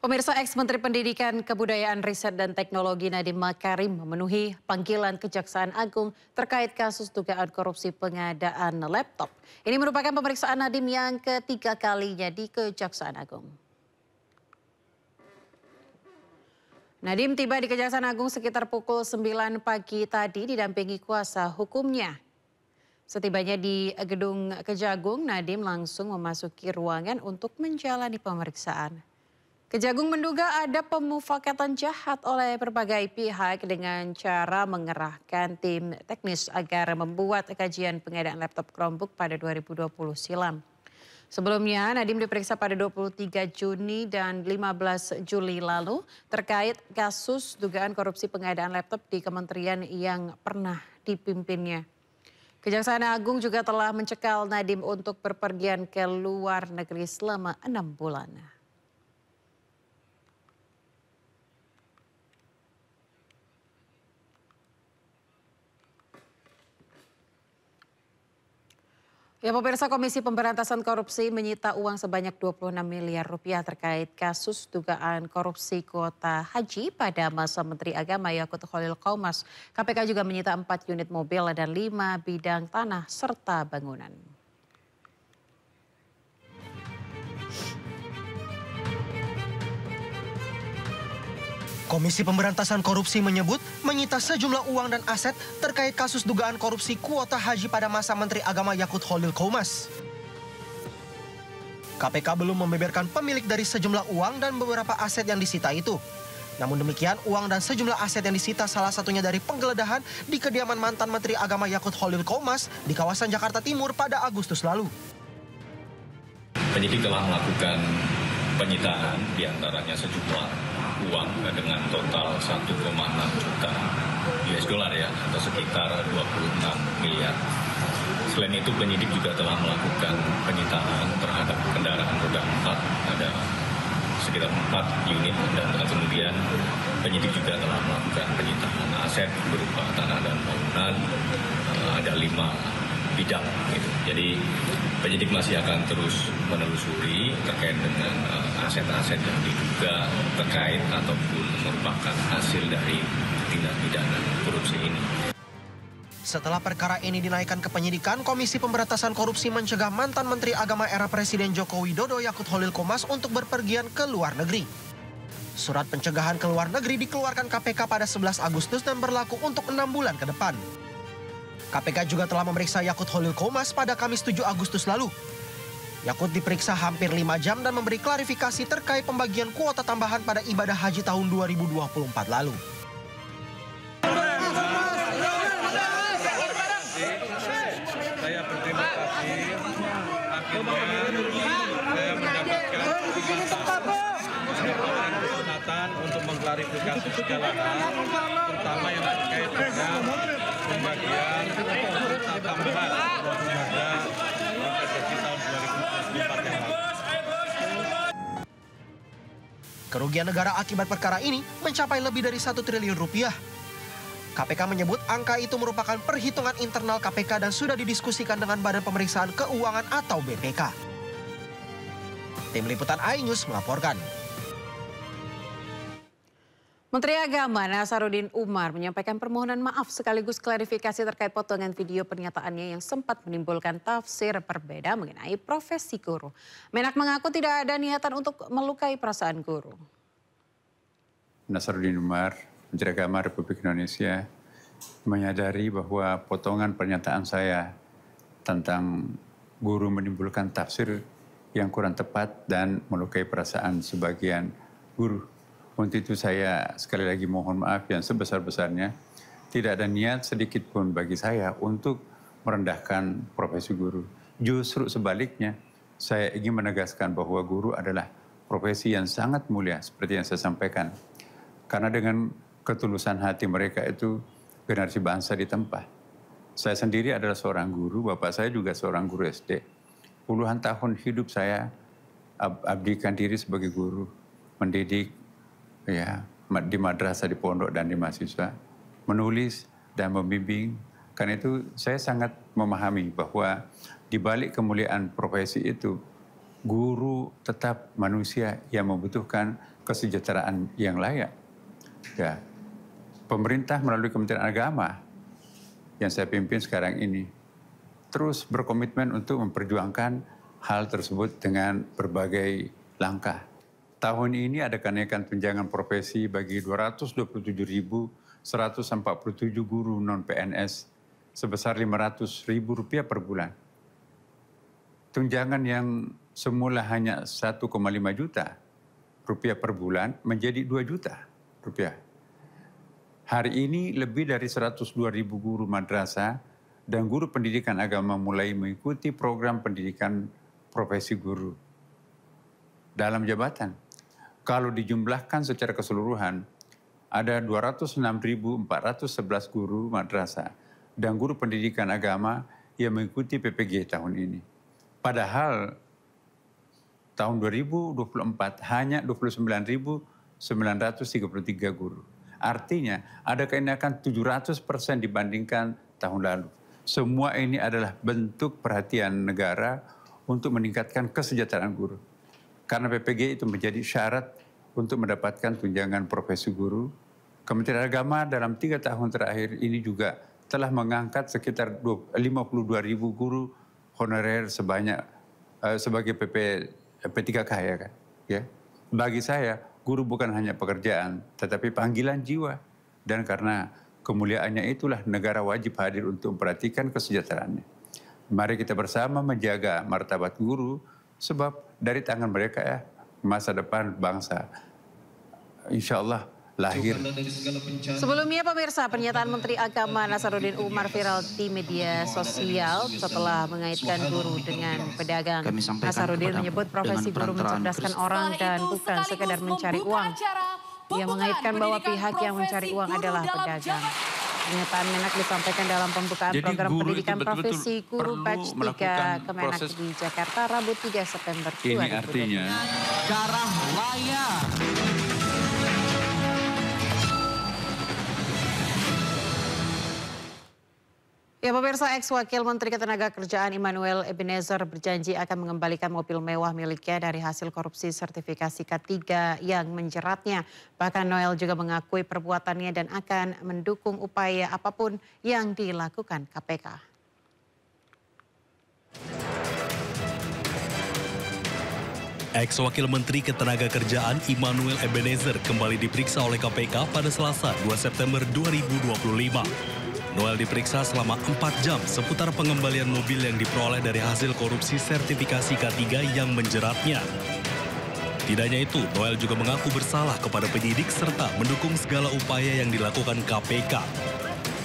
Pemirsa, ex-Menteri Pendidikan, Kebudayaan, Riset, dan Teknologi Nadiem Makarim memenuhi panggilan Kejaksaan Agung terkait kasus dugaan korupsi pengadaan laptop. Ini merupakan pemeriksaan Nadiem yang ketiga kalinya di Kejaksaan Agung. Nadiem tiba di Kejaksaan Agung sekitar pukul 9 pagi tadi didampingi kuasa hukumnya. Setibanya di gedung Kejagung, Nadiem langsung memasuki ruangan untuk menjalani pemeriksaan. Kejagung menduga ada pemufakatan jahat oleh berbagai pihak dengan cara mengerahkan tim teknis agar membuat kajian pengadaan laptop Chromebook pada 2020 silam. Sebelumnya, Nadiem diperiksa pada 23 Juni dan 15 Juli lalu terkait kasus dugaan korupsi pengadaan laptop di kementerian yang pernah dipimpinnya. Kejaksaan Agung juga telah mencekal Nadiem untuk berpergian ke luar negeri selama 6 bulan. Ya, pemirsa, Komisi Pemberantasan Korupsi menyita uang sebanyak 26 miliar rupiah terkait kasus dugaan korupsi kuota haji pada masa Menteri Agama Yakut Khalil Qomas. KPK juga menyita 4 unit mobil dan 5 bidang tanah serta bangunan. Komisi Pemberantasan Korupsi menyebut menyita sejumlah uang dan aset terkait kasus dugaan korupsi kuota haji pada masa Menteri Agama Yakut Khalil Qomas. KPK belum membeberkan pemilik dari sejumlah uang dan beberapa aset yang disita itu. Namun demikian, uang dan sejumlah aset yang disita salah satunya dari penggeledahan di kediaman mantan Menteri Agama Yakut Khalil Qomas di kawasan Jakarta Timur pada Agustus lalu. Penyidik telah melakukan penyitaan diantaranya sejumlah uang dengan total 1,6 juta US dollar ya, atau sekitar 26 miliar. Selain itu penyidik juga telah melakukan penyitaan terhadap kendaraan roda 4, ada sekitar 4 unit, dan kemudian penyidik juga telah melakukan penyitaan aset berupa tanah dan bangunan, ada 5 bidang gitu. Jadi penyidik masih akan terus menelusuri terkait dengan aset-aset yang diduga terkait ataupun merupakan hasil dari tindak pidana korupsi ini. Setelah perkara ini dinaikkan ke penyidikan, Komisi Pemberantasan Korupsi mencegah mantan Menteri Agama era Presiden Joko Widodo Yakut Khalil Qomas untuk berpergian ke luar negeri. Surat pencegahan ke luar negeri dikeluarkan KPK pada 11 Agustus dan berlaku untuk 6 bulan ke depan. KPK juga telah memeriksa Yakut Khalil Qomas pada Kamis 7 Agustus lalu. Yakut diperiksa hampir 5 jam dan memberi klarifikasi terkait pembagian kuota tambahan pada ibadah haji tahun 2024 lalu. Saya berterima kasih, akhirnya saya mendapatkan kesempatan untuk mengklarifikasi segala hal, terutama yang terkait dengan pembagian kuota tambahan pada haji tahun 2024 yang lalu. Kerugian negara akibat perkara ini mencapai lebih dari 1 triliun rupiah. KPK menyebut angka itu merupakan perhitungan internal KPK dan sudah didiskusikan dengan Badan Pemeriksaan Keuangan atau BPK. Tim Liputan iNews melaporkan. Menteri Agama Nasaruddin Umar menyampaikan permohonan maaf sekaligus klarifikasi terkait potongan video pernyataannya yang sempat menimbulkan tafsir berbeda mengenai profesi guru. Menak mengaku tidak ada niatan untuk melukai perasaan guru. Nasaruddin Umar, Menteri Agama Republik Indonesia, menyadari bahwa potongan pernyataan saya tentang guru menimbulkan tafsir yang kurang tepat dan melukai perasaan sebagian guru. Untuk itu saya sekali lagi mohon maaf yang sebesar-besarnya. Tidak ada niat sedikit pun bagi saya untuk merendahkan profesi guru. Justru sebaliknya, saya ingin menegaskan bahwa guru adalah profesi yang sangat mulia seperti yang saya sampaikan. Karena dengan ketulusan hati mereka itu generasi bangsa ditempa. Saya sendiri adalah seorang guru, bapak saya juga seorang guru SD. Puluhan tahun hidup saya abdikan diri sebagai guru, mendidik, ya, di madrasah, di pondok, dan di mahasiswa, menulis dan membimbing. Karena itu saya sangat memahami bahwa di balik kemuliaan profesi itu guru tetap manusia yang membutuhkan kesejahteraan yang layak. Ya, pemerintah melalui Kementerian Agama yang saya pimpin sekarang ini terus berkomitmen untuk memperjuangkan hal tersebut dengan berbagai langkah. Tahun ini ada kenaikan tunjangan profesi bagi 227.147 guru non-PNS sebesar Rp500.000 per bulan. Tunjangan yang semula hanya 1,5 juta rupiah per bulan menjadi 2 juta rupiah. Hari ini lebih dari 102.000 guru madrasah dan guru pendidikan agama mulai mengikuti program pendidikan profesi guru dalam jabatan. Kalau dijumlahkan secara keseluruhan, ada 206.411 guru madrasah dan guru pendidikan agama yang mengikuti PPG tahun ini. Padahal tahun 2024 hanya 29.933 guru. Artinya ada kenaikan 700% dibandingkan tahun lalu. Semua ini adalah bentuk perhatian negara untuk meningkatkan kesejahteraan guru. Karena PPG itu menjadi syarat untuk mendapatkan tunjangan profesi guru. Kementerian Agama dalam 3 tahun terakhir ini juga telah mengangkat sekitar 52.000 guru honorer sebagai P3K ya kan. Ya. Bagi saya, guru bukan hanya pekerjaan, tetapi panggilan jiwa. Dan karena kemuliaannya itulah negara wajib hadir untuk memperhatikan kesejahteraannya. Mari kita bersama menjaga martabat guru, sebab dari tangan mereka ya masa depan bangsa insya Allah lahir. Sebelumnya pemirsa, pernyataan Menteri Agama Nasaruddin Umar viral di media sosial setelah mengaitkan guru dengan pedagang. Nasaruddin menyebut profesi guru mencerdaskan orang dan bukan sekedar mencari uang. Ia mengaitkan bahwa pihak yang mencari uang adalah pedagang. Pernyataan Menak disampaikan dalam pembukaan program pendidikan profesi guru batch 3 Kemenak di Jakarta Rabu 3 September 2020. Ini artinya Darah layar. Ya pemirsa, ex-wakil Menteri Ketenagakerjaan Immanuel Ebenezer berjanji akan mengembalikan mobil mewah miliknya dari hasil korupsi sertifikasi K3 yang menjeratnya. Bahkan Noel juga mengakui perbuatannya dan akan mendukung upaya apapun yang dilakukan KPK. Ex-wakil Menteri Ketenagakerjaan Immanuel Ebenezer kembali diperiksa oleh KPK pada Selasa 2 September 2025. Noel diperiksa selama 4 jam seputar pengembalian mobil yang diperoleh dari hasil korupsi sertifikasi K3 yang menjeratnya. Tidak hanya itu, Noel juga mengaku bersalah kepada penyidik serta mendukung segala upaya yang dilakukan KPK.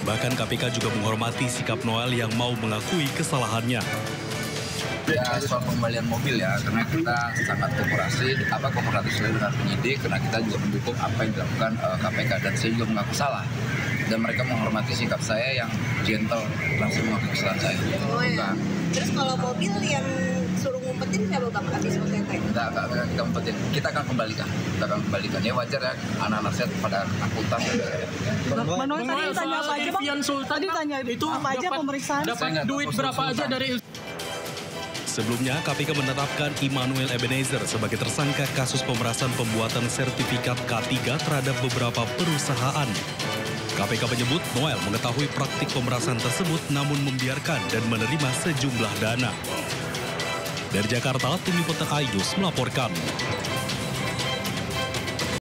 Bahkan KPK juga menghormati sikap Noel yang mau mengakui kesalahannya. Ya, soal pengembalian mobil ya, karena kita sangat kooperatif dengan penyidik, karena kita juga mendukung apa yang dilakukan KPK, dan saya juga mengaku salah. Dan mereka menghormati sikap saya yang gentle, langsung mengakui kesalahan saya. Oh ya. Terus kalau mobil yang suruh ngumpetin siapa Bang Atis OTT? Enggak kita ngumpetin, kita akan kembalikan. Ya wajar ya, anak-anak saya pada takutan. Manuel tadi tanya apa aja Bang? Tadi tanya itu apa aja pemeriksaan? Dapat duit berapa aja dari... Sebelumnya, KPK menetapkan Immanuel Ebenezer sebagai tersangka kasus pemerasan pembuatan sertifikat K3 terhadap beberapa perusahaan. KPK menyebut Noel mengetahui praktik pemerasan tersebut namun membiarkan dan menerima sejumlah dana. Dari Jakarta, tim liputan Aidus melaporkan.